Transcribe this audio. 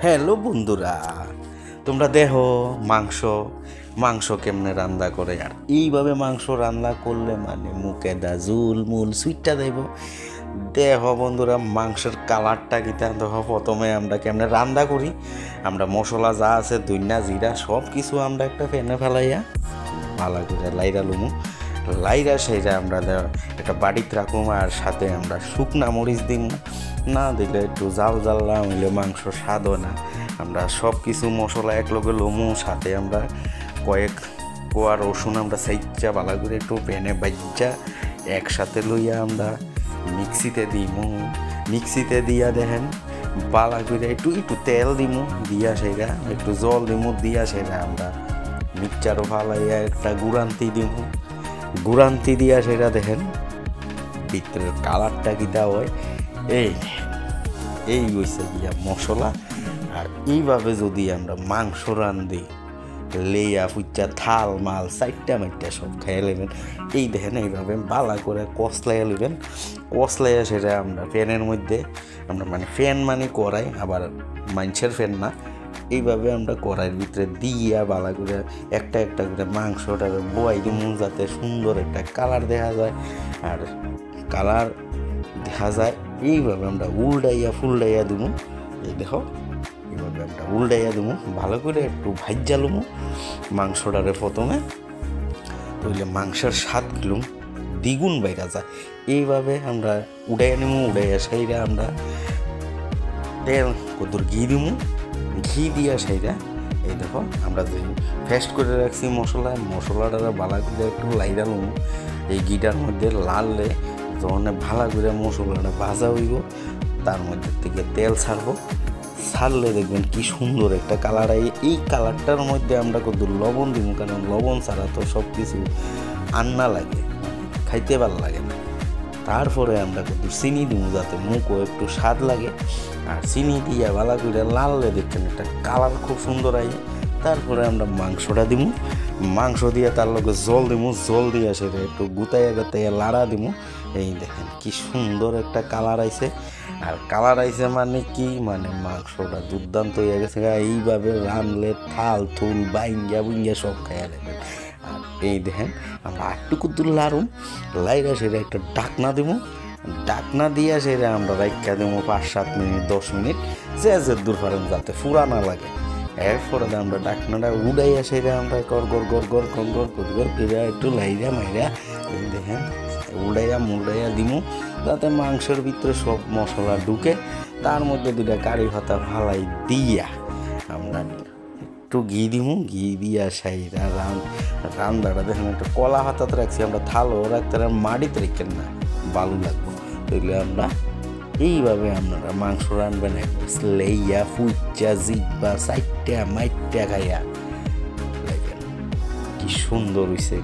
Hello বন্ধুরা, তোমরা দেখো মাংস কেমনে রান্না করে। আর এইভাবে মাংস রান্না করলে মানে মুখে দা জুল মূল সুইটটা দেব। দেখো বন্ধুরা, মাংসের কালারটা কিতা দেখো। প্রথমে আমরা কেমনে রান্না করি, আমরা মশলা যা আছে ধইনা জিরা সব কিছু আমরা একটা ফেনে ফেলাইয়া ভালো করে লাইরা লুমু। লাইরা সেইরা আমরা একটা বাড়িতে রাখুম, আর সাথে আমরা শুকনা মরিচ দিম। না দিলে একটু জাল না হইলে মাংস স্বাদ হয় না। আমরা সব কিছু মশলা একলগে লমু, সাথে আমরা কয়েক কোয়া রসুন আমরা সাইজা ভালো করে একটু প্যানে বাজ্জা একসাথে লইয়া আমরা মিক্সিতে দিয়া দেখেন বালা করে একটু তেল দিমু, দিয়া সেরা একটু জল দিমু, দিয়া সেরা আমরা মিক্সচারও ফালাইয়া একটা গুড়ান্তি দিয়া সেটা দেখেন ভিতরের কালারটা কিটা হয়। এই হইছে গিয়া মশলা। আর এইভাবে যদি আমরা মাংস রান্ধি লেয়া ফুচ্চা থাল মাল চারটা মাইটটা সব খাইয়া নেবেন। এই দেখেন এইভাবে বালা করে কষলাইয়া নেবেন। কষলাইয়া সেটা আমরা ফ্যানের মধ্যে আমরা ফ্যান কড়াই, আবার মাংসের ফ্যান না, এইভাবে আমরা কড়াইয়ের ভিতরে দিয়া বালা করে একটা করে মাংসটা বয়াই দিব, যাতে সুন্দর একটা কালার দেখা যায়। আর কালার দেখা যায় এইভাবে আমরা ফুলডাইয়া দিব। এই দেখো এইভাবে আমরা উল্টাইয়া দিব, ভালো করে একটু ভাজ্জা লুমু মাংসটারে প্রথমে, তাহলে মাংসের স্বাদ গেলুম দ্বিগুণ বাইরা যায়। এইভাবে আমরা উড়াইয়া সেইরা আমরা তেল কত ঘি দিয়া সেইরা এই দেখো আমরা যে ফেস্ট করে রাখছি মশলাটা ভালো করে একটু লাইরা লুমু। এই ঘিটার মধ্যে লাললে যখন ভালো করে মশলাটা ভাজা হইব, তার মধ্যে থেকে তেল ছাড়লে দেখবেন কি সুন্দর একটা কালার। এই কালারটার মধ্যে আমরা কত লবণ দিব, কারণ লবণ ছাড়া তো সব কিছু আন্না লাগে, খাইতে ভালো লাগে না। তারপরে আমরা কত চিনি দিব, যাতে মুখও একটু স্বাদ লাগে। আর চিনি দিয়া ভালো করে লাললে দেখবেন একটা কালার খুব সুন্দর আইয়ে। তারপরে আমরা মাংসটা দিব, মাংস দিয়ে তার লগে জল দিয়ে সেটা একটু গুতাইয়া লাড়া দিব। এই দেখেন কি সুন্দর একটা কালার আইছে। আর কালার আইছে মাংসটা দুর্দান্ত হয়ে গেছে। এইভাবে রানলে থাল থুল বুইঙ্গা সব খাইয়া নেবেন। আর এই দেখেন আমরা আটটুকু লাইরা সেটা একটা ডাকনা দিয়া সেটা আমরা রাখা দেবো 5-7 মিনিট 10 মিনিট, যে দূর পারেন যাতে ফুরা না লাগে। এরপরে আমরা ডাকনাটা উড়াইয়া সেটা আমরা একটু লাইরা মাইরা এই দেখেন উড়াইয়া দিমু, যাতে মাংসের ভিতরে সব মশলা ঢুকে। তার মধ্যে 2টা কারি পাতা ফালাই দিয়া আমরা একটু ঘি দিয়া সাইরা রান্নাটা দেখেন একটা কলা হাতাতে রাখছি। আমরা থালও রাখতে মাটিতে রেখেন না, বালু লাগবো। তাইলে আমরা এইভাবে আপনারা মাংস রানবেন, লেইয়া ফুচ্চা জিব্বা চাইটা মাইটটা খাইয়া কি সুন্দর হইছে।